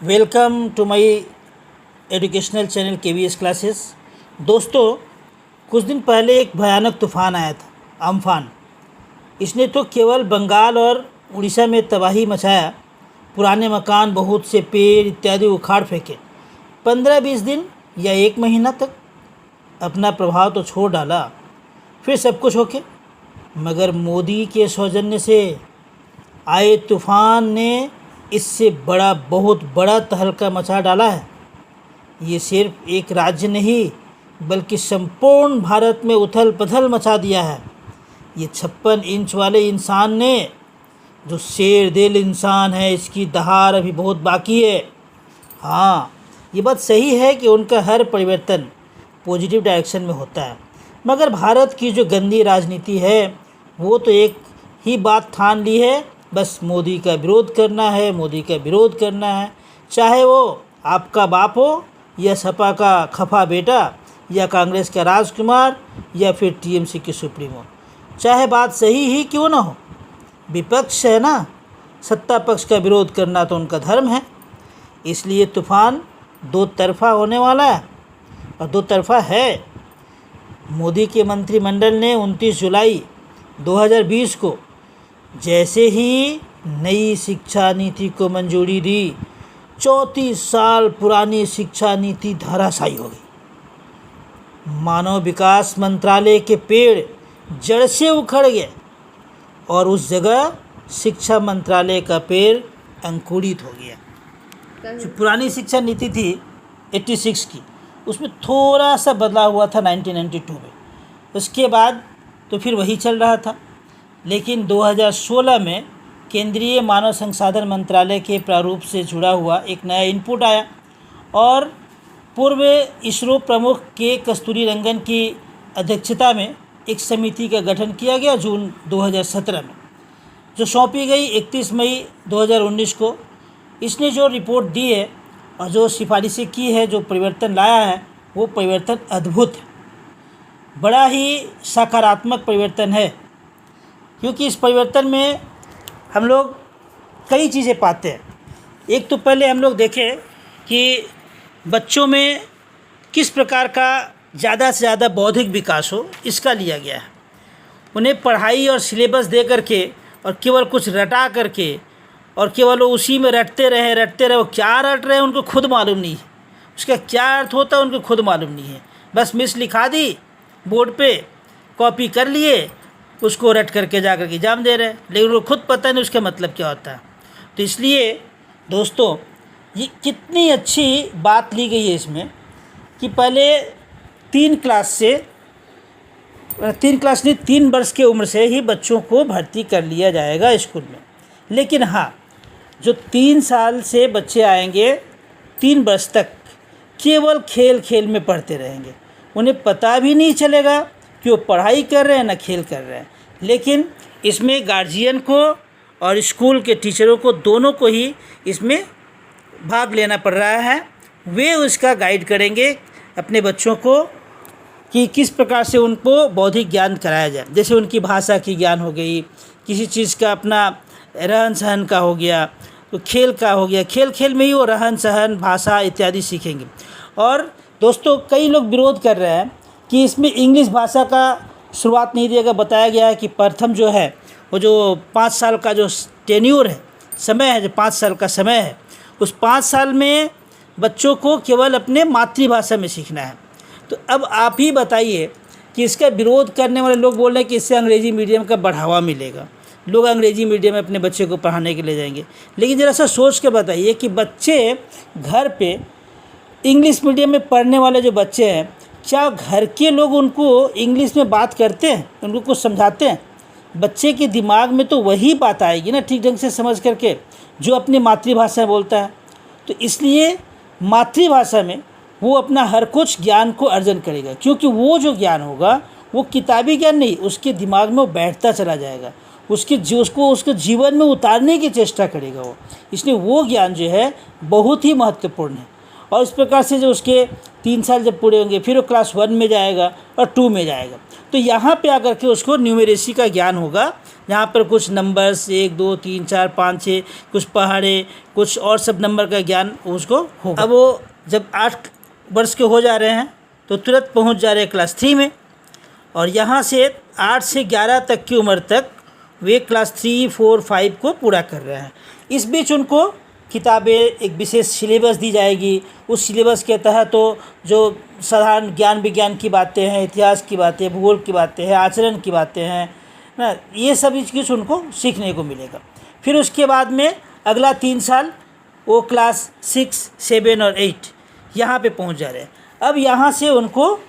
Welcome to my educational channel KVS classes. दोस्तों, कुछ दिन पहले एक भयानक तूफ़ान आया था अम्फान। इसने तो केवल बंगाल और उड़ीसा में तबाही मचाया। पुराने मकान, बहुत से पेड़ इत्यादि उखाड़ फेंके। 15-20 दिन या एक महीना तक अपना प्रभाव तो छोड़ डाला, फिर सब कुछ ओके। मगर मोदी के सौजन्य से आए तूफ़ान ने इससे बड़ा, बहुत बड़ा तहलका मचा डाला है। ये सिर्फ एक राज्य नहीं, बल्कि संपूर्ण भारत में उथल पुथल मचा दिया है। ये 56 इंच वाले इंसान ने, जो शेर दिल इंसान है, इसकी दहाड़ अभी बहुत बाकी है। हाँ, ये बात सही है कि उनका हर परिवर्तन पॉजिटिव डायरेक्शन में होता है। मगर भारत की जो गंदी राजनीति है, वो तो एक ही बात ठान ली है, बस मोदी का विरोध करना है, मोदी का विरोध करना है। चाहे वो आपका बाप हो, या सपा का खफा बेटा, या कांग्रेस का राजकुमार, या फिर TMC के सुप्रीमो। चाहे बात सही ही क्यों ना हो, विपक्ष है ना, सत्ता पक्ष का विरोध करना तो उनका धर्म है। इसलिए तूफान दो तरफा होने वाला है, और दो तरफा है। मोदी के मंत्रिमंडल ने 29 जुलाई 2020 को जैसे ही नई शिक्षा नीति को मंजूरी दी, 34 साल पुरानी शिक्षा नीति धराशायी हो गई। मानव विकास मंत्रालय के पेड़ जड़ से उखड़ गए और उस जगह शिक्षा मंत्रालय का पेड़ अंकुरित हो गया। जो पुरानी शिक्षा नीति थी 86 की, उसमें थोड़ा सा बदलाव हुआ था 1992 में। उसके बाद तो फिर वही चल रहा था। लेकिन 2016 में केंद्रीय मानव संसाधन मंत्रालय के प्रारूप से जुड़ा हुआ एक नया इनपुट आया, और पूर्व इसरो प्रमुख के कस्तूरी रंगन की अध्यक्षता में एक समिति का गठन किया गया जून 2017 में, जो सौंपी गई 31 मई 2019 को। इसने जो रिपोर्ट दी है और जो सिफारिशें की है, जो परिवर्तन लाया है, वो परिवर्तन अद्भुत है। बड़ा ही सकारात्मक परिवर्तन है, क्योंकि इस परिवर्तन में हम लोग कई चीज़ें पाते हैं। एक तो पहले हम लोग देखें कि बच्चों में किस प्रकार का ज़्यादा से ज़्यादा बौद्धिक विकास हो, इसका लिया गया है। उन्हें पढ़ाई और सिलेबस दे करके और केवल कुछ रटा करके, और केवल वो उसी में रटते रहे। वो क्या रट रहे हैं उनको खुद मालूम नहीं है, उसका क्या अर्थ होता है उनको खुद मालूम नहीं है। बस मिस लिखा दी बोर्ड पे, कॉपी कर लिए, उसको रट करके जा करके एग्जाम दे रहे हैं, लेकिन उनको खुद पता नहीं उसका मतलब क्या होता है। तो इसलिए दोस्तों, ये कितनी अच्छी बात ली गई है इसमें कि पहले 3 वर्ष की उम्र से ही बच्चों को भर्ती कर लिया जाएगा स्कूल में। लेकिन हाँ, जो 3 साल से बच्चे आएंगे, 3 वर्ष तक केवल खेल खेल में पढ़ते रहेंगे। उन्हें पता भी नहीं चलेगा कि वो पढ़ाई कर रहे हैं ना खेल कर रहे हैं। लेकिन इसमें गार्जियन को और स्कूल के टीचरों को, दोनों को ही इसमें भाग लेना पड़ रहा है। वे उसका गाइड करेंगे अपने बच्चों को कि किस प्रकार से उनको बौद्धिक ज्ञान कराया जाए। जैसे उनकी भाषा की ज्ञान हो गई, किसी चीज़ का अपना रहन सहन का हो गया, तो खेल का हो गया। खेल खेल में ही वो रहन सहन, भाषा इत्यादि सीखेंगे। और दोस्तों, कई लोग विरोध कर रहे हैं कि इसमें इंग्लिश भाषा का शुरुआत नहीं दिया गया। बताया गया है कि प्रथम जो है, वो जो 5 साल का जो टेन्योर है, समय है, जो 5 साल का समय है, उस 5 साल में बच्चों को केवल अपने मातृभाषा में सीखना है। तो अब आप ही बताइए कि इसका विरोध करने वाले लोग बोल रहे हैं कि इससे अंग्रेज़ी मीडियम का बढ़ावा मिलेगा, लोग अंग्रेज़ी मीडियम में अपने बच्चे को पढ़ाने के लिए जाएंगे। लेकिन ज़रा सा सोच के बताइए कि बच्चे घर पे इंग्लिश मीडियम में पढ़ने वाले जो बच्चे हैं, क्या घर के लोग उनको इंग्लिश में बात करते हैं, उनको कुछ समझाते हैं? बच्चे के दिमाग में तो वही बात आएगी ना, ठीक ढंग से समझ करके, जो अपनी मातृभाषा में बोलता है। तो इसलिए मातृभाषा में वो अपना हर कुछ ज्ञान को अर्जन करेगा, क्योंकि वो जो ज्ञान होगा वो किताबी ज्ञान नहीं, उसके दिमाग में वो बैठता चला जाएगा, उसके जीवन में उतारने की चेष्टा करेगा वो। इसलिए वो ज्ञान जो है बहुत ही महत्वपूर्ण है। और इस प्रकार से जो उसके 3 साल जब पूरे होंगे, फिर वो क्लास 1 में जाएगा और 2 में जाएगा। तो यहाँ पे आकर के उसको न्यूमेरेसी का ज्ञान होगा, यहाँ पर कुछ नंबर्स 1 2 3 4 5 6 कुछ पहाड़े कुछ और सब नंबर का ज्ञान उसको होगा। अब वो जब 8 वर्ष के हो जा रहे हैं तो तुरंत पहुँच जा रहे हैं क्लास 3 में, और यहाँ से 8 से 11 तक की उम्र तक वे क्लास 3 4 5 को पूरा कर रहे हैं। इस बीच उनको किताबें एक विशेष सिलेबस दी जाएगी। उस सिलेबस के तहत तो जो साधारण ज्ञान विज्ञान की बातें हैं, इतिहास की बातें, भूगोल की बातें हैं, आचरण की बातें हैं ना, ये सभी चीज़ उनको सीखने को मिलेगा। फिर उसके बाद में अगला 3 साल वो क्लास 6 7 और 8 यहाँ पे पहुँच जा रहे हैं। अब यहाँ से उनको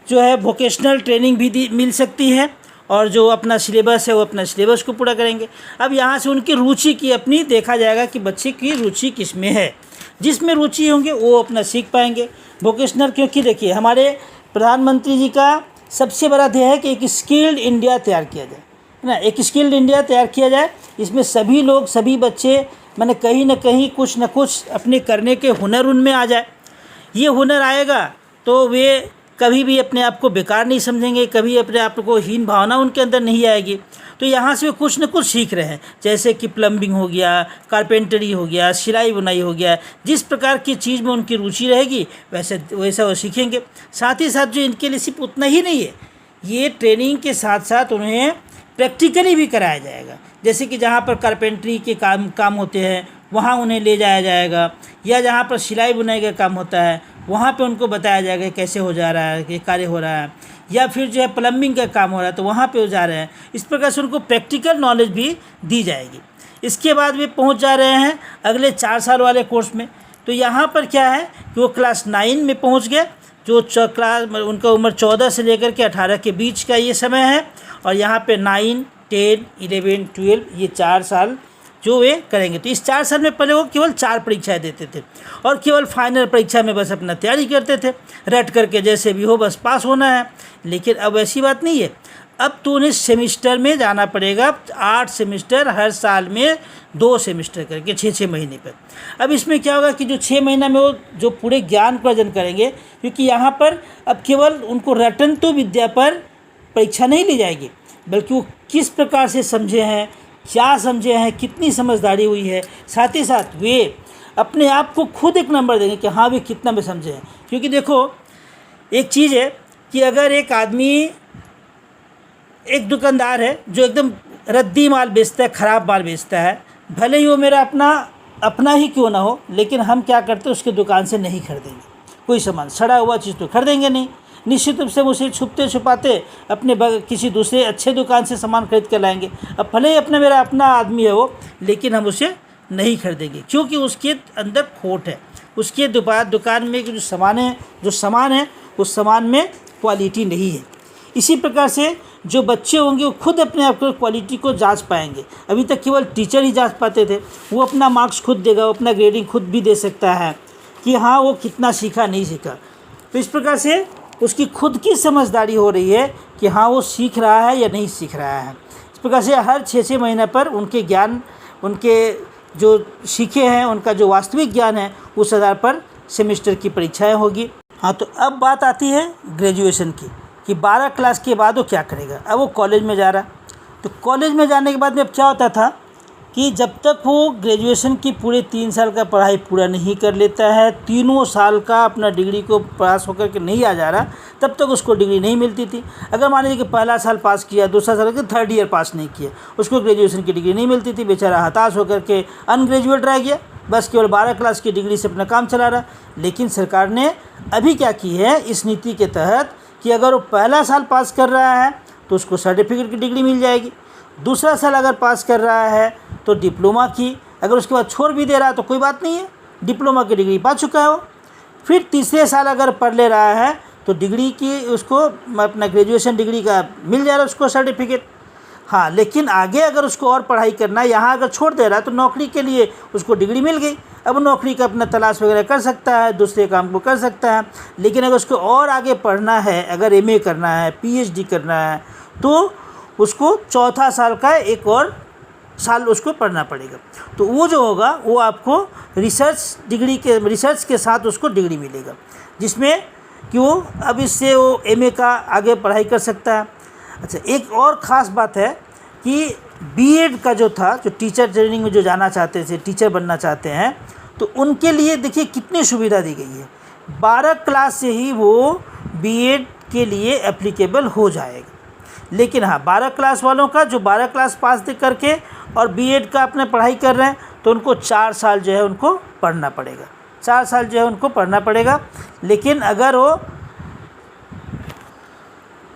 जो है वोकेशनल ट्रेनिंग भी मिल सकती है, और जो अपना सिलेबस है वो अपना सिलेबस को पूरा करेंगे। अब यहाँ से उनकी रुचि की अपनी देखा जाएगा कि बच्चे की रुचि किस में है, जिसमें रुचि होंगे वो अपना सीख पाएंगे वोकेशनल। क्योंकि देखिए हमारे प्रधानमंत्री जी का सबसे बड़ा ध्येय है कि एक स्किल्ड इंडिया तैयार किया जाए, है ना, एक स्किल्ड इंडिया तैयार किया जाए। इसमें सभी लोग सभी बच्चे मैंने कहीं ना कहीं कुछ न कुछ अपने करने के हुनर उनमें आ जाए। ये हुनर आएगा तो वे कभी भी अपने आप को बेकार नहीं समझेंगे, कभी अपने आप को हीन भावना उनके अंदर नहीं आएगी। तो यहाँ से वे कुछ न कुछ सीख रहे हैं, जैसे कि प्लम्बिंग हो गया, कारपेंटरी हो गया, सिलाई बुनाई हो गया। जिस प्रकार की चीज़ में उनकी रुचि रहेगी वैसा वो सीखेंगे। साथ ही साथ जो इनके लिए सिर्फ उतना ही नहीं है, ये ट्रेनिंग के साथ साथ उन्हें प्रैक्टिकली भी कराया जाएगा। जैसे कि जहाँ पर कारपेंटरी के काम होते हैं वहाँ उन्हें ले जाया जाएगा, या जहाँ पर सिलाई बुनाई का काम होता है वहाँ पे उनको बताया जाएगा कैसे हो जा रहा है, कि कार्य हो रहा है, या फिर जो है प्लम्बिंग का काम हो रहा है तो वहाँ पे वो जा रहे हैं। इस प्रकार से उनको प्रैक्टिकल नॉलेज भी दी जाएगी। इसके बाद वे पहुँच जा रहे हैं अगले 4 साल वाले कोर्स में। तो यहाँ पर क्या है कि वो क्लास 9 में पहुँच गए, जो क्लास उनका उम्र 14 से लेकर के 18 के बीच का ये समय है। और यहाँ पे 9 10 11 12 ये 4 साल जो वे करेंगे। तो इस 4 साल में पहले वो केवल 4 परीक्षाएं देते थे, और केवल फाइनल परीक्षा में बस अपना तैयारी करते थे, रट करके जैसे भी हो बस पास होना है। लेकिन अब ऐसी बात नहीं है, अब तो उन्हें सेमिस्टर में जाना पड़ेगा। 8 सेमिस्टर, हर साल में 2 सेमिस्टर करके 6 महीने पर। अब इसमें क्या होगा कि जो 6 महीना में वो जो पूरे ज्ञान को अर्जन करेंगे, क्योंकि यहाँ पर अब केवल उनको रटन तो विद्या पर परीक्षा नहीं ली जाएगी, बल्कि वो किस प्रकार से समझे हैं, क्या समझे हैं, कितनी समझदारी हुई है। साथ ही साथ वे अपने आप को खुद एक नंबर देंगे कि हाँ वे कितना में समझे हैं। क्योंकि देखो एक चीज़ है कि अगर एक आदमी, एक दुकानदार है जो एकदम रद्दी माल बेचता है, ख़राब माल बेचता है, भले ही वो मेरा अपना ही क्यों ना हो, लेकिन हम क्या करते हैं उसके दुकान से नहीं खरीदेंगे कोई सामान। सड़ा हुआ चीज़ तो खरीदेंगे नहीं, निश्चित रूप से उसे छुपते छुपाते अपने किसी दूसरे अच्छे दुकान से सामान खरीद कर लाएंगे। अब भले ही मेरा अपना आदमी है वो, लेकिन हम उसे नहीं खरीदेंगे क्योंकि उसके अंदर खोट है। उसके दुकान में जो सामान है उस सामान में क्वालिटी नहीं है। इसी प्रकार से जो बच्चे होंगे वो खुद अपने आप को क्वालिटी को जांच पाएंगे। अभी तक केवल टीचर ही जांच पाते थे। वो अपना मार्क्स खुद देगा, वो अपना ग्रेडिंग खुद भी दे सकता है कि हाँ वो कितना सीखा नहीं सीखा। तो इस प्रकार से उसकी खुद की समझदारी हो रही है कि हाँ वो सीख रहा है या नहीं सीख रहा है। इस प्रकार से हर 6 महीने पर उनके ज्ञान, उनके जो सीखे हैं उनका जो वास्तविक ज्ञान है उस आधार पर सेमेस्टर की परीक्षाएं होगी। हाँ, तो अब बात आती है ग्रेजुएशन की कि 12 क्लास के बाद वो क्या करेगा। अब वो कॉलेज में जा रहा, तो कॉलेज में जाने के बाद में अब क्या होता था कि जब तक वो ग्रेजुएशन की पूरे 3 साल का पढ़ाई पूरा नहीं कर लेता है, 3 साल का अपना डिग्री को पास होकर के नहीं आ जा रहा, तब तक उसको डिग्री नहीं मिलती थी। अगर मान लीजिए कि पहला साल पास किया, दूसरा साल के 3rd ईयर पास नहीं किया, उसको ग्रेजुएशन की डिग्री नहीं मिलती थी। बेचारा हताश होकर के अनग्रेजुएट रह गया, बस केवल 12 क्लास की डिग्री से अपना काम चला रहा। लेकिन सरकार ने अभी क्या की है इस नीति के तहत कि अगर वो पहला साल पास कर रहा है तो उसको सर्टिफिकेट की डिग्री मिल जाएगी, दूसरा साल अगर पास कर रहा है तो डिप्लोमा की, अगर उसके बाद छोड़ भी दे रहा है तो कोई बात नहीं है, डिप्लोमा की डिग्री पा चुका है वो। फिर तीसरे साल अगर पढ़ ले रहा है तो डिग्री की उसको अपना ग्रेजुएशन डिग्री का मिल जा रहा है उसको सर्टिफिकेट। हाँ, लेकिन आगे अगर उसको और पढ़ाई करना है, यहाँ अगर छोड़ दे रहा है तो नौकरी के लिए उसको डिग्री मिल गई, अब नौकरी का अपना तलाश वगैरह कर सकता है, दूसरे काम को कर सकता है। लेकिन अगर उसको और आगे पढ़ना है, अगर MA करना है, PhD करना है, तो उसको चौथा साल का एक और साल उसको पढ़ना पड़ेगा। तो वो जो होगा वो आपको रिसर्च के साथ उसको डिग्री मिलेगा, जिसमें कि वो अब इससे वो MA का आगे पढ़ाई कर सकता है। अच्छा, एक और ख़ास बात है कि बीएड का जो था, जो टीचर ट्रेनिंग में जो जाना चाहते थे, टीचर बनना चाहते हैं, तो उनके लिए देखिए कितनी सुविधा दी गई है। 12 क्लास से ही वो बीएड के लिए एप्लीकेबल हो जाएगा। लेकिन हाँ, 12 क्लास वालों का जो 12 क्लास पास करके और बीएड का अपने पढ़ाई कर रहे हैं, तो उनको 4 साल जो है उनको पढ़ना पड़ेगा, 4 साल जो है उनको पढ़ना पड़ेगा। लेकिन अगर वो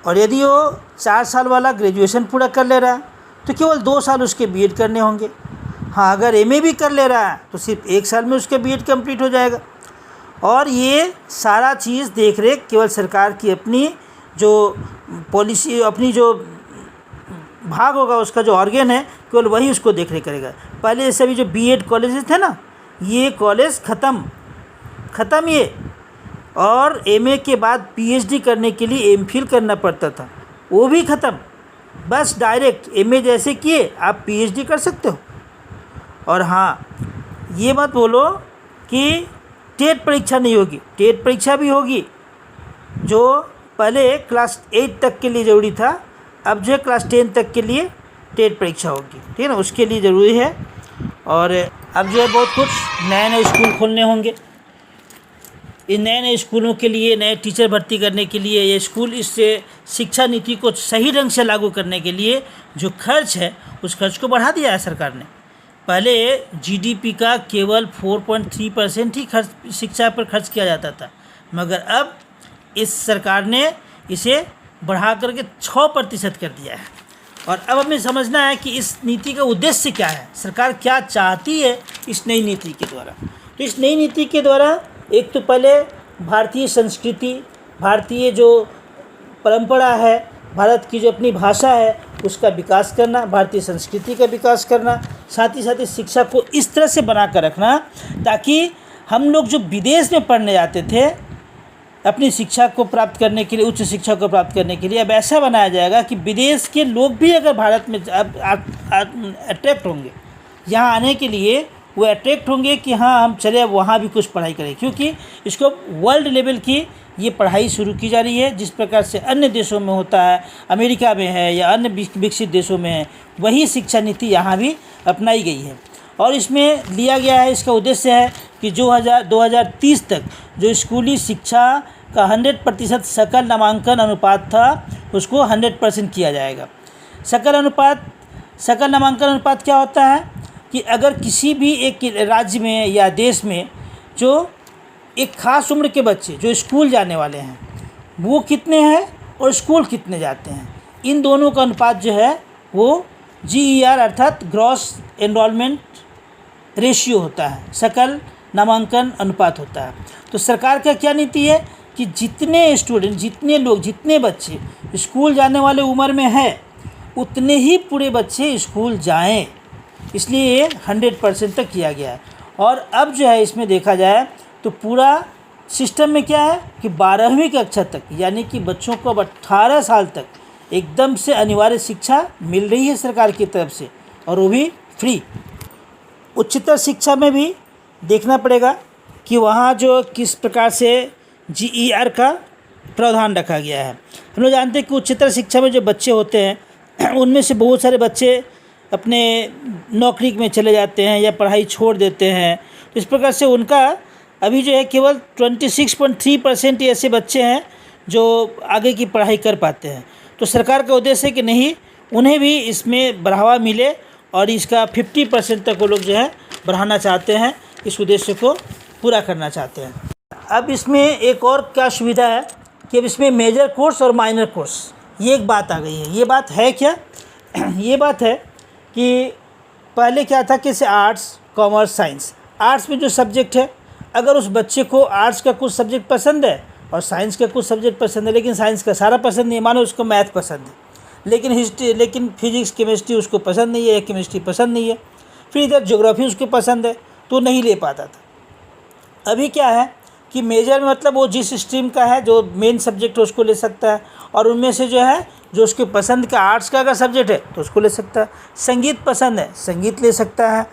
और यदि वो 4 साल वाला ग्रेजुएशन पूरा कर ले रहा है तो केवल 2 साल उसके बीएड करने होंगे। हाँ, अगर एमए भी कर ले रहा है तो सिर्फ 1 साल में उसका बीएड कंप्लीट हो जाएगा। और ये सारा चीज़ देख रेख केवल सरकार की अपनी जो पॉलिसी, अपनी जो भाग होगा, उसका जो ऑर्गन है, केवल वही उसको देख रेख करेगा। पहले जैसे अभी जो बीएड कॉलेजेस थे ना, ये कॉलेज ख़त्म ये, और एमए के बाद पीएचडी करने के लिए एमफिल करना पड़ता था, वो भी ख़त्म। बस डायरेक्ट एमए जैसे किए आप पीएचडी कर सकते हो। और हाँ, ये मत बोलो कि टेट परीक्षा नहीं होगी, टेट परीक्षा भी होगी। जो पहले क्लास 8 तक के लिए ज़रूरी था, अब जो है क्लास 10 तक के लिए टेट परीक्षा होगी, ठीक है ना, उसके लिए ज़रूरी है। और अब जो है बहुत कुछ नए नए स्कूल खोलने होंगे। इन नए नए स्कूलों के लिए, नए टीचर भर्ती करने के लिए, ये स्कूल इस शिक्षा नीति को सही ढंग से लागू करने के लिए जो खर्च है, उस खर्च को बढ़ा दिया है सरकार ने। पहले जीडीपी का केवल 4.3% ही खर्च शिक्षा पर खर्च किया जाता था, मगर अब इस सरकार ने इसे बढ़ा करके 6% कर दिया है। और अब हमें समझना है कि इस नीति का उद्देश्य क्या है, सरकार क्या चाहती है इस नई नीति के द्वारा। तो इस नई नीति के द्वारा एक तो पहले भारतीय संस्कृति, भारतीय जो परंपरा है, भारत की जो अपनी भाषा है, उसका विकास करना, भारतीय संस्कृति का विकास करना, साथ ही शिक्षा को इस तरह से बना कर रखना ताकि हम लोग जो विदेश में पढ़ने जाते थे अपनी शिक्षा को प्राप्त करने के लिए, उच्च शिक्षा को प्राप्त करने के लिए, अब ऐसा बनाया जाएगा कि विदेश के लोग भी अगर भारत में अट्रैक्ट होंगे यहाँ आने के लिए, वो अट्रैक्ट होंगे कि हाँ हम चले अब वहाँ भी कुछ पढ़ाई करें, क्योंकि इसको वर्ल्ड लेवल की ये पढ़ाई शुरू की जा रही है। जिस प्रकार से अन्य देशों में होता है, अमेरिका में है या अन्य विकसित देशों में है, वही शिक्षा नीति यहाँ भी अपनाई गई है। और इसमें लिया गया है, इसका उद्देश्य है कि 2030 तक जो स्कूली शिक्षा का 100% सकल नामांकन अनुपात था, उसको 100% किया जाएगा। सकल नामांकन अनुपात क्या होता है कि अगर किसी भी एक राज्य में या देश में जो एक ख़ास उम्र के बच्चे जो स्कूल जाने वाले हैं, वो कितने हैं और स्कूल कितने जाते हैं, इन दोनों का अनुपात जो है वो GER अर्थात ग्रॉस एनरोलमेंट रेशियो होता है, सकल नामांकन अनुपात होता है। तो सरकार का क्या नीति है कि जितने स्टूडेंट, जितने लोग, जितने बच्चे स्कूल जाने वाले उम्र में हैं, उतने ही पूरे बच्चे स्कूल जाएं, इसलिए ये 100% तक किया गया है। और अब जो है इसमें देखा जाए तो पूरा सिस्टम में क्या है कि 12वीं कक्षा तक, यानी कि बच्चों को अब 18 साल तक एकदम से अनिवार्य शिक्षा मिल रही है सरकार की तरफ से, और वो भी फ्री। उच्चतर शिक्षा में भी देखना पड़ेगा कि वहाँ जो किस प्रकार से GER का प्रावधान रखा गया है। हम लोग जानते हैं कि उच्चतर शिक्षा में जो बच्चे होते हैं उनमें से बहुत सारे बच्चे अपने नौकरी में चले जाते हैं या पढ़ाई छोड़ देते हैं। तो इस प्रकार से उनका अभी जो है केवल 26.3% ऐसे बच्चे हैं जो आगे की पढ़ाई कर पाते हैं। तो सरकार का उद्देश्य है कि नहीं, उन्हें भी इसमें बढ़ावा मिले और इसका 50% तक वो लोग जो है बढ़ाना चाहते हैं, इस उद्देश्य को पूरा करना चाहते हैं। अब इसमें एक और क्या सुविधा है कि अब इसमें मेजर कोर्स और माइनर कोर्स, ये एक बात आ गई है। ये बात है क्या? ये बात है कि पहले क्या था कि जैसे आर्ट्स, कॉमर्स, साइंस, आर्ट्स में जो सब्जेक्ट है, अगर उस बच्चे को आर्ट्स का कुछ सब्जेक्ट पसंद है और साइंस का कुछ सब्जेक्ट पसंद है, लेकिन साइंस का सारा पसंद नहीं है, मानो उसको मैथ पसंद है लेकिन फिजिक्स, केमिस्ट्री उसको पसंद नहीं है, केमिस्ट्री पसंद नहीं है, फिर इधर ज्योग्राफी उसको पसंद है, तो नहीं ले पाता था। अभी क्या है कि मेजर में मतलब वो जिस स्ट्रीम का है, जो मेन सब्जेक्ट है उसको ले सकता है, और उनमें से जो है जो उसके पसंद का आर्ट्स का अगर सब्जेक्ट है तो उसको ले सकता है। संगीत पसंद है, संगीत ले सकता है।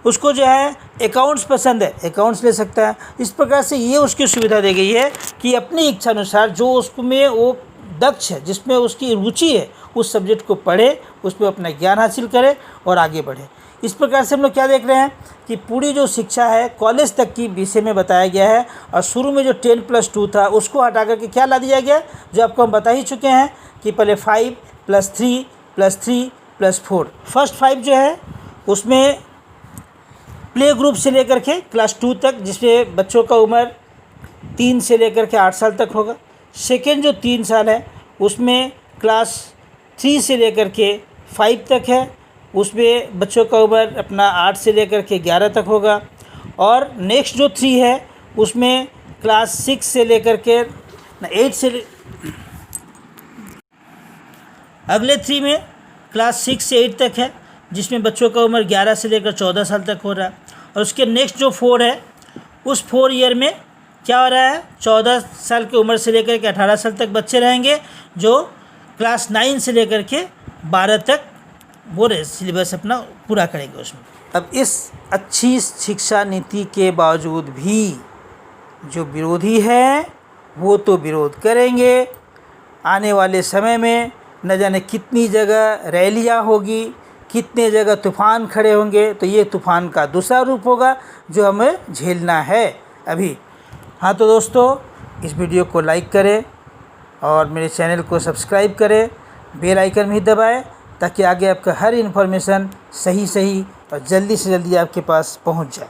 उसको जो है अकाउंट्स पसंद है, अकाउंट्स ले सकता है। इस प्रकार से ये उसकी सुविधा दी गई है कि अपनी इच्छा अनुसार जो उसको में वो दक्ष है, जिसमें उसकी रुचि है, उस सब्जेक्ट को पढ़े, उस पर अपना ज्ञान हासिल करे और आगे बढ़े। इस प्रकार से हम लोग क्या देख रहे हैं कि पूरी जो शिक्षा है कॉलेज तक की विषय में बताया गया है, और शुरू में जो 10+2 था उसको हटा करके क्या ला दिया गया, जो आपको हम बता ही चुके हैं कि पहले 5+3+3+4। फर्स्ट 5 जो है उसमें प्ले ग्रुप से लेकर के क्लास 2 तक, जिसमें बच्चों का उम्र 3 से लेकर के 8 साल तक होगा। सेकेंड जो 3 साल है उसमें क्लास 3 से लेकर के 5 तक है, उसमें बच्चों का उम्र अपना 8 से लेकर के 11 तक होगा। और नेक्स्ट जो 3 है उसमें क्लास 6 से लेकर के 8 से अगले 3 में क्लास 6 से 8 तक है, जिसमें बच्चों का उम्र 11 से लेकर 14 साल तक हो रहा है। और उसके नेक्स्ट जो 4 है उस 4 ईयर में क्या हो रहा है, 14 साल की उम्र से लेकर के 18 साल तक बच्चे रहेंगे, जो क्लास 9 से लेकर के 12 तक वो सिलेबस अपना पूरा करेंगे उसमें। अब इस अच्छी शिक्षा नीति के बावजूद भी जो विरोधी हैं वो तो विरोध करेंगे। आने वाले समय में न जाने कितनी जगह रैलियां होगी, कितने जगह तूफ़ान खड़े होंगे, तो ये तूफ़ान का दूसरा रूप होगा जो हमें झेलना है अभी। हाँ तो दोस्तों, इस वीडियो को लाइक करें और मेरे चैनल को सब्सक्राइब करें, बेल आइकन भी दबाएं, ताकि आगे आपका हर इन्फॉर्मेशन सही और जल्दी से जल्दी आपके पास पहुंच जाए।